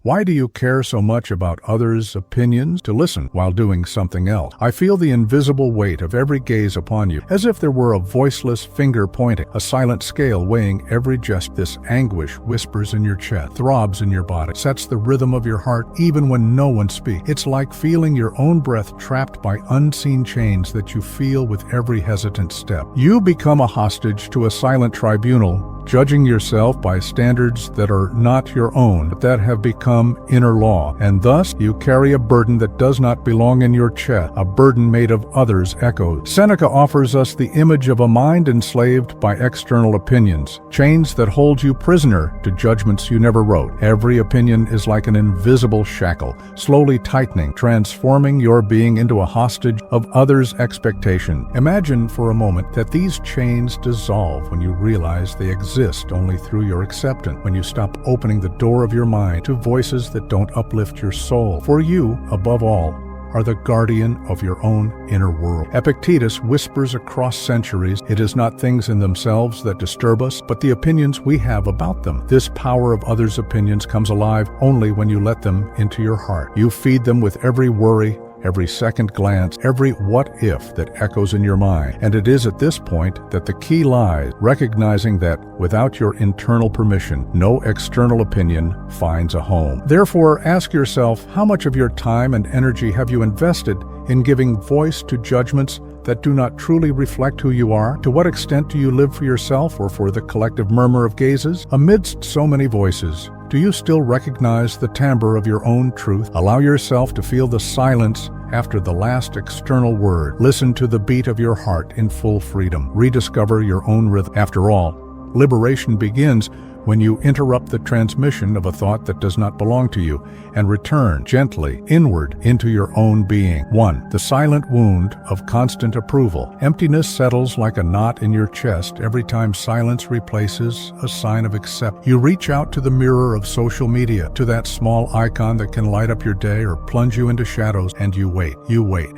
Why do you care so much about others' opinions to listen while doing something else? I feel the invisible weight of every gaze upon you, as if there were a voiceless finger pointing, a silent scale weighing every gesture. This anguish whispers in your chest, throbs in your body, sets the rhythm of your heart even when no one speaks. It's like feeling your own breath trapped by unseen chains that you feel with every hesitant step. You become a hostage to a silent tribunal, judging yourself by standards that are not your own, but that have become inner law, and thus you carry a burden that does not belong in your chest, a burden made of others' echoes. Seneca offers us the image of a mind enslaved by external opinions, chains that hold you prisoner to judgments you never wrote. Every opinion is like an invisible shackle, slowly tightening, transforming your being into a hostage of others' expectation. Imagine for a moment that these chains dissolve when you realize they exist only through your acceptance, when you stop opening the door of your mind to voices that don't uplift your soul. For you, above all, are the guardian of your own inner world. Epictetus whispers across centuries, it is not things in themselves that disturb us, but the opinions we have about them. This power of others' opinions comes alive only when you let them into your heart. You feed them with every worry, every second glance, every what if that echoes in your mind. And it is at this point that the key lies, recognizing that without your internal permission, no external opinion finds a home. Therefore, ask yourself, how much of your time and energy have you invested in giving voice to judgments that do not truly reflect who you are? To what extent do you live for yourself or for the collective murmur of gazes? Amidst so many voices, do you still recognize the timbre of your own truth? Allow yourself to feel the silence after the last external word. Listen to the beat of your heart in full freedom. Rediscover your own rhythm. After all, liberation begins when you interrupt the transmission of a thought that does not belong to you and return gently inward into your own being. 1. The silent wound of constant approval. Emptiness settles like a knot in your chest every time silence replaces a sign of acceptance. You reach out to the mirror of social media, to that small icon that can light up your day or plunge you into shadows, and you wait.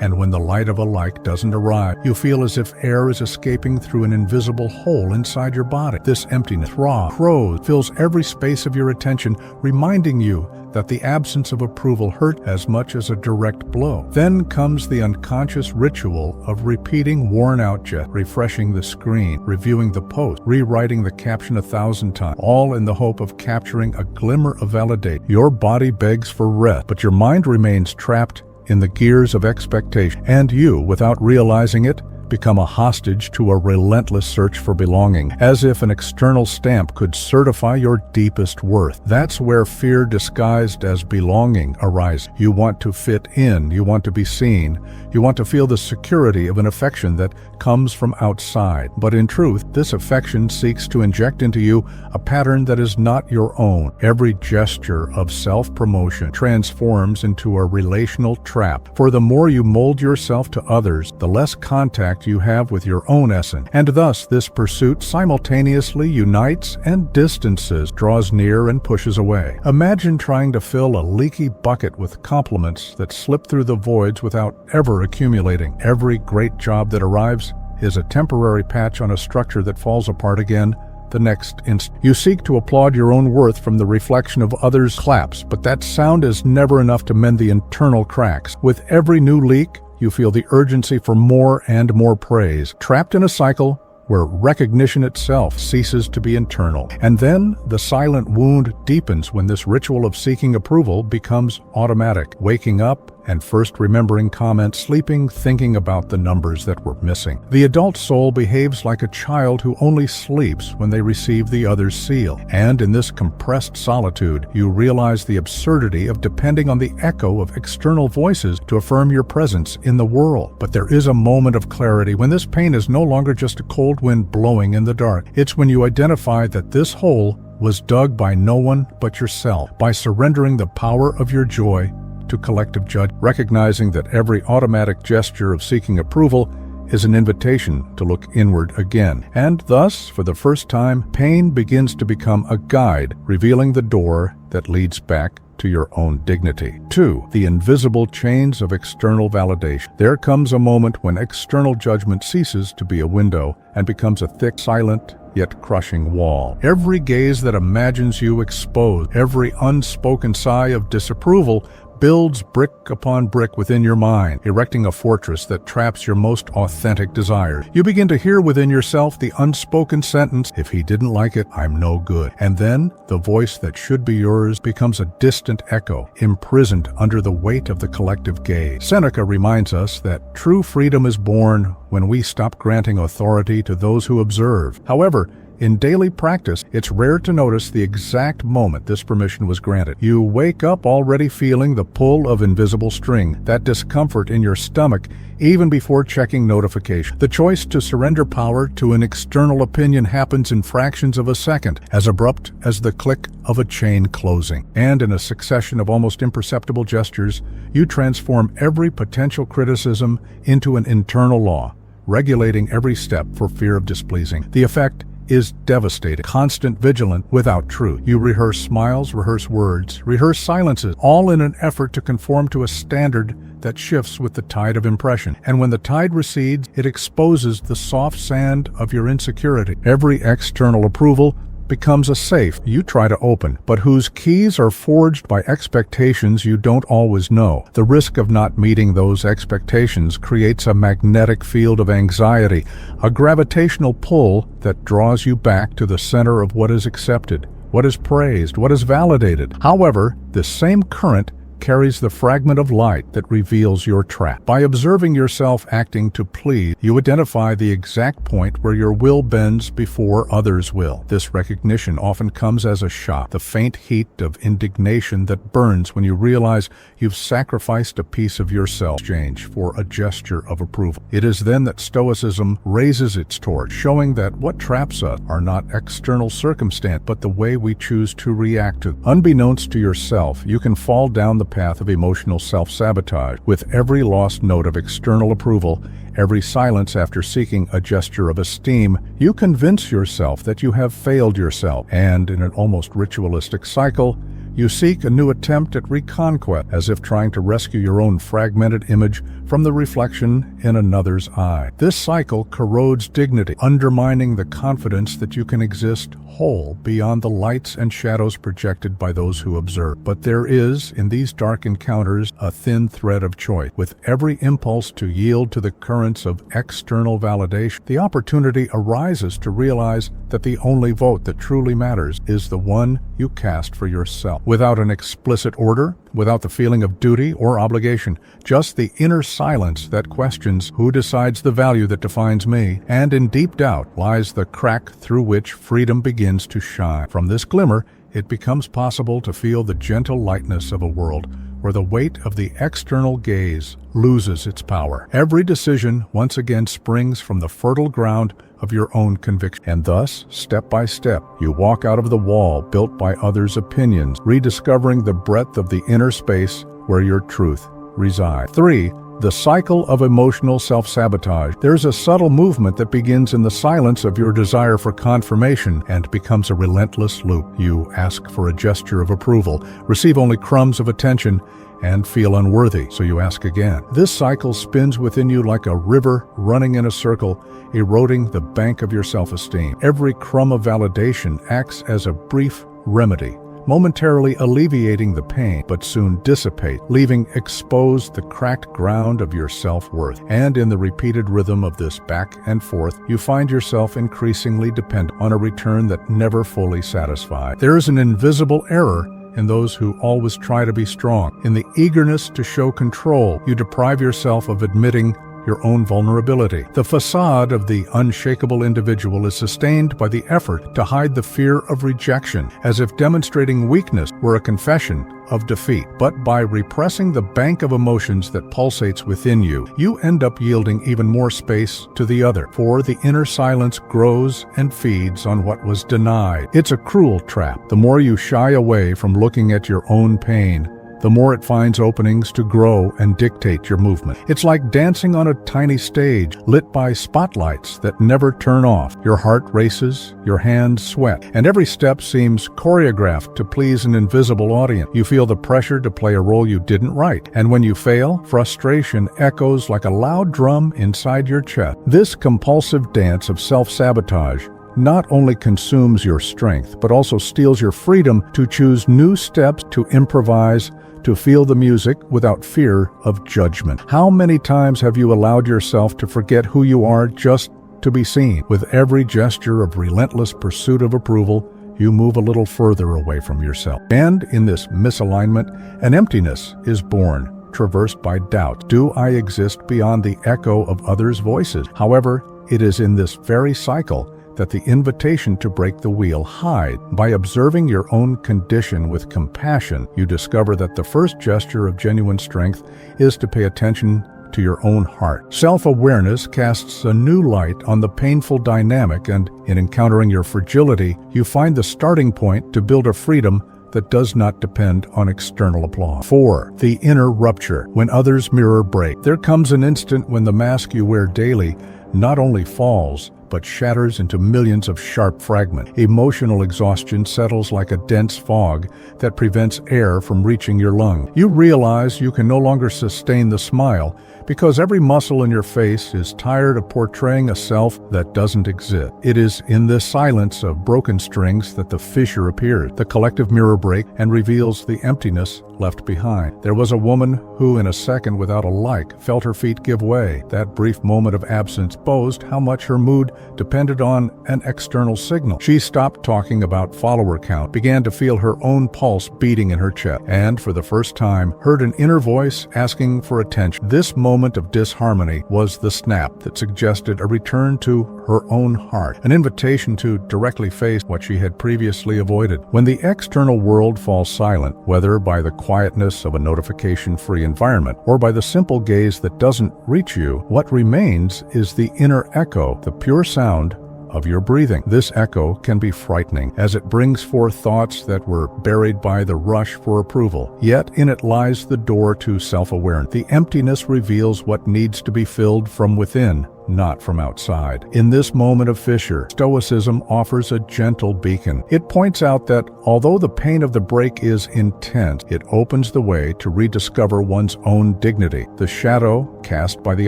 And when the light of a like doesn't arrive, you feel as if air is escaping through an invisible hole inside your body. This emptiness grows, fills every space of your attention, reminding you that the absence of approval hurt as much as a direct blow. Then comes the unconscious ritual of repeating worn-out gesture, refreshing the screen, reviewing the post, rewriting the caption 1,000 times, all in the hope of capturing a glimmer of validation. Your body begs for rest, but your mind remains trapped in the gears of expectation, and you, without realizing it, become a hostage to a relentless search for belonging, as if an external stamp could certify your deepest worth. That's where fear disguised as belonging arises. You want to fit in, you want to be seen, you want to feel the security of an affection that comes from outside. But in truth, this affection seeks to inject into you a pattern that is not your own. Every gesture of self-promotion transforms into a relational trap. For the more you mold yourself to others, the less contact you have with your own essence, and thus this pursuit simultaneously unites and distances, draws near and pushes away. Imagine trying to fill a leaky bucket with compliments that slip through the voids without ever accumulating. Every great job that arrives is a temporary patch on a structure that falls apart again the next instant. You seek to applaud your own worth from the reflection of others' claps, but that sound is never enough to mend the internal cracks. With every new leak, you feel the urgency for more and more praise, trapped in a cycle where recognition itself ceases to be internal. And then the silent wound deepens when this ritual of seeking approval becomes automatic, waking up and first remembering comments, sleeping, thinking about the numbers that were missing. The adult soul behaves like a child who only sleeps when they receive the other's seal. And in this compressed solitude, you realize the absurdity of depending on the echo of external voices to affirm your presence in the world. But there is a moment of clarity when this pain is no longer just a cold wind blowing in the dark. It's when you identify that this hole was dug by no one but yourself. By surrendering the power of your joy to collective judgment, recognizing that every automatic gesture of seeking approval is an invitation to look inward again. And thus, for the first time, pain begins to become a guide, revealing the door that leads back to your own dignity. 2. The invisible chains of external validation. There comes a moment when external judgment ceases to be a window and becomes a thick, silent, yet crushing wall. Every gaze that imagines you exposed, every unspoken sigh of disapproval builds brick upon brick within your mind, erecting a fortress that traps your most authentic desires. You begin to hear within yourself the unspoken sentence, "If he didn't like it, I'm no good." And then the voice that should be yours becomes a distant echo, imprisoned under the weight of the collective gaze. Seneca reminds us that true freedom is born when we stop granting authority to those who observe. However, in daily practice, it's rare to notice the exact moment this permission was granted. You wake up already feeling the pull of invisible string, that discomfort in your stomach, even before checking notification. The choice to surrender power to an external opinion happens in fractions of a second, as abrupt as the click of a chain closing. And in a succession of almost imperceptible gestures, you transform every potential criticism into an internal law, regulating every step for fear of displeasing. The effect is devastating. Constant vigilance without truth. You rehearse smiles, rehearse words, rehearse silences, all in an effort to conform to a standard that shifts with the tide of impression. And when the tide recedes, it exposes the soft sand of your insecurity. Every external approval becomes a safe you try to open, but whose keys are forged by expectations you don't always know. The risk of not meeting those expectations creates a magnetic field of anxiety, a gravitational pull that draws you back to the center of what is accepted, what is praised, what is validated. However, this same current carries the fragment of light that reveals your trap. By observing yourself acting to please, you identify the exact point where your will bends before others will. This recognition often comes as a shock, the faint heat of indignation that burns when you realize you've sacrificed a piece of yourself in exchange for a gesture of approval. It is then that Stoicism raises its torch, showing that what traps us are not external circumstance, but the way we choose to react to them. Unbeknownst to yourself, you can fall down the path of emotional self-sabotage. With every lost note of external approval, every silence after seeking a gesture of esteem, you convince yourself that you have failed yourself, and in an almost ritualistic cycle, you seek a new attempt at reconquest, as if trying to rescue your own fragmented image from the reflection in another's eye. This cycle corrodes dignity, undermining the confidence that you can exist whole beyond the lights and shadows projected by those who observe. But there is, in these dark encounters, a thin thread of choice. With every impulse to yield to the currents of external validation, the opportunity arises to realize that the only vote that truly matters is the one you cast for yourself. Without an explicit order, without the feeling of duty or obligation, just the inner silence that questions who decides the value that defines me, and in deep doubt lies the crack through which freedom begins to shine. From this glimmer, it becomes possible to feel the gentle lightness of a world where the weight of the external gaze loses its power. Every decision once again springs from the fertile ground of your own conviction. And thus, step by step, you walk out of the wall built by others' opinions, rediscovering the breadth of the inner space where your truth resides. 3. The cycle of emotional self-sabotage. There's a subtle movement that begins in the silence of your desire for confirmation and becomes a relentless loop. You ask for a gesture of approval, receive only crumbs of attention, and feel unworthy, so you ask again. This cycle spins within you like a river running in a circle, eroding the bank of your self-esteem. Every crumb of validation acts as a brief remedy, momentarily alleviating the pain, but soon dissipate, leaving exposed the cracked ground of your self-worth. And in the repeated rhythm of this back and forth, you find yourself increasingly dependent on a return that never fully satisfies. There is an invisible error in those who always try to be strong. In the eagerness to show control, you deprive yourself of admitting your own vulnerability. The facade of the unshakable individual is sustained by the effort to hide the fear of rejection, as if demonstrating weakness were a confession of defeat. But by repressing the bank of emotions that pulsates within you, you end up yielding even more space to the other, for the inner silence grows and feeds on what was denied. It's a cruel trap. The more you shy away from looking at your own pain, the more it finds openings to grow and dictate your movement. It's like dancing on a tiny stage, lit by spotlights that never turn off. Your heart races, your hands sweat, and every step seems choreographed to please an invisible audience. You feel the pressure to play a role you didn't write, and when you fail, frustration echoes like a loud drum inside your chest. This compulsive dance of self-sabotage not only consumes your strength, but also steals your freedom to choose new steps, to improvise, to feel the music without fear of judgment. How many times have you allowed yourself to forget who you are just to be seen? With every gesture of relentless pursuit of approval, you move a little further away from yourself. And in this misalignment, an emptiness is born, traversed by doubt. Do I exist beyond the echo of others' voices? However, it is in this very cycle that the invitation to break the wheel hides. By observing your own condition with compassion, you discover that the first gesture of genuine strength is to pay attention to your own heart. Self-awareness casts a new light on the painful dynamic, and in encountering your fragility, you find the starting point to build a freedom that does not depend on external applause. 4. The inner rupture. When others' mirror break, there comes an instant when the mask you wear daily not only falls, but shatters into millions of sharp fragments. Emotional exhaustion settles like a dense fog that prevents air from reaching your lung. You realize you can no longer sustain the smile because every muscle in your face is tired of portraying a self that doesn't exist. It is in this silence of broken strings that the fissure appears. The collective mirror breaks and reveals the emptiness left behind. There was a woman who, in a second without a like, felt her feet give way. That brief moment of absence exposed how much her mood depended on an external signal. She stopped talking about follower count, began to feel her own pulse beating in her chest, and for the first time heard an inner voice asking for attention. This moment of disharmony was the snap that suggested a return to her own heart, an invitation to directly face what she had previously avoided. When the external world falls silent, whether by the quietness of a notification-free environment or by the simple gaze that doesn't reach you, what remains is the inner echo, the pure sound of your breathing. This echo can be frightening, as it brings forth thoughts that were buried by the rush for approval. Yet in it lies the door to self-awareness. The emptiness reveals what needs to be filled from within, not from outside. In this moment of fissure, Stoicism offers a gentle beacon. It points out that although the pain of the break is intense, it opens the way to rediscover one's own dignity. The shadow cast by the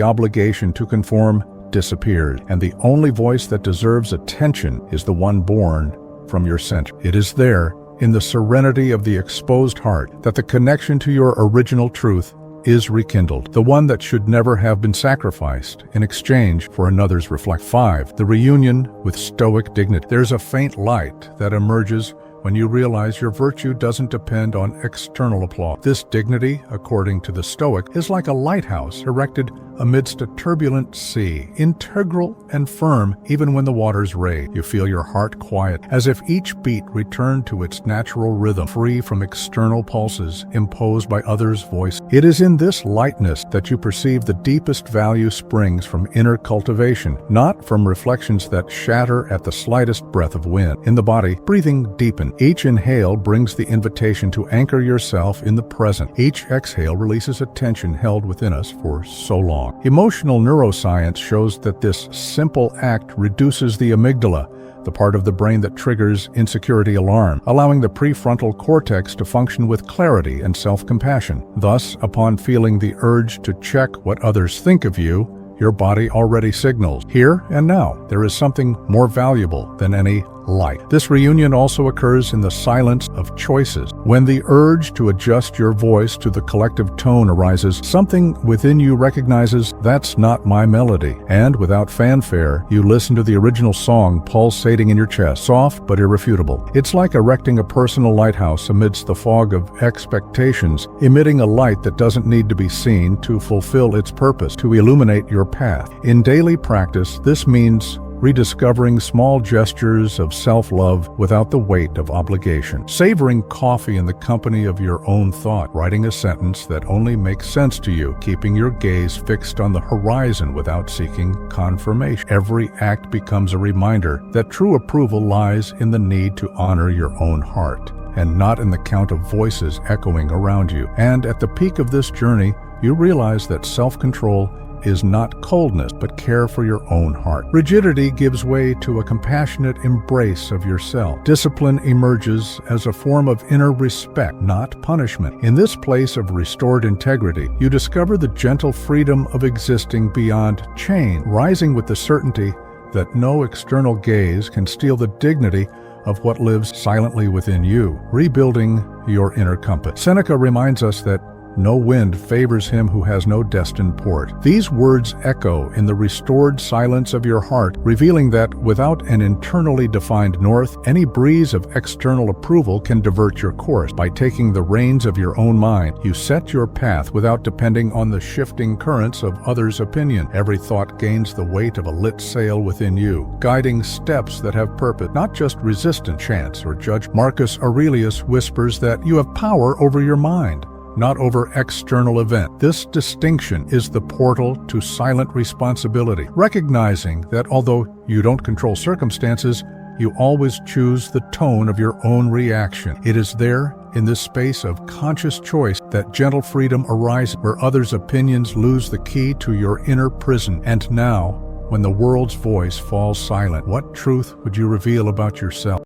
obligation to conform disappears, and the only voice that deserves attention is the one born from your center. It is there, in the serenity of the exposed heart, that the connection to your original truth is rekindled, the one that should never have been sacrificed in exchange for another's reflection. 5. The reunion with stoic dignity. There's a faint light that emerges when you realize your virtue doesn't depend on external applause. This dignity, according to the Stoic, is like a lighthouse erected amidst a turbulent sea, integral and firm even when the waters rage. You feel your heart quiet, as if each beat returned to its natural rhythm, free from external pulses imposed by others' voice. It is in this lightness that you perceive the deepest value springs from inner cultivation, not from reflections that shatter at the slightest breath of wind. In the body, breathing deepens. Each inhale brings the invitation to anchor yourself in the present. Each exhale releases a tension held within us for so long. Emotional neuroscience shows that this simple act reduces the amygdala, the part of the brain that triggers insecurity alarm, allowing the prefrontal cortex to function with clarity and self-compassion. Thus, upon feeling the urge to check what others think of you, your body already signals, here and now, there is something more valuable than any light. This reunion also occurs in the silence of choices. When the urge to adjust your voice to the collective tone arises, something within you recognizes that's not my melody, and without fanfare, you listen to the original song pulsating in your chest, soft but irrefutable. It's like erecting a personal lighthouse amidst the fog of expectations, emitting a light that doesn't need to be seen to fulfill its purpose, to illuminate your path. In daily practice, this means rediscovering small gestures of self-love without the weight of obligation, savoring coffee in the company of your own thought, writing a sentence that only makes sense to you, keeping your gaze fixed on the horizon without seeking confirmation. Every act becomes a reminder that true approval lies in the need to honor your own heart, and not in the count of voices echoing around you. And at the peak of this journey, you realize that self-control is not coldness, but care for your own heart. Rigidity gives way to a compassionate embrace of yourself. Discipline emerges as a form of inner respect, not punishment. In this place of restored integrity, you discover the gentle freedom of existing beyond change, rising with the certainty that no external gaze can steal the dignity of what lives silently within you, rebuilding your inner compass. Seneca reminds us that no wind favors him who has no destined port. These words echo in the restored silence of your heart, revealing that without an internally defined north, any breeze of external approval can divert your course. By taking the reins of your own mind, you set your path without depending on the shifting currents of others' opinion. Every thought gains the weight of a lit sail within you, guiding steps that have purpose, not just resistant chance or judgment. Marcus Aurelius whispers that you have power over your mind, not over external event. This distinction is the portal to silent responsibility, recognizing that although you don't control circumstances, you always choose the tone of your own reaction. It is there, in this space of conscious choice, that gentle freedom arises, where others' opinions lose the key to your inner prison. And now, when the world's voice falls silent, what truth would you reveal about yourself?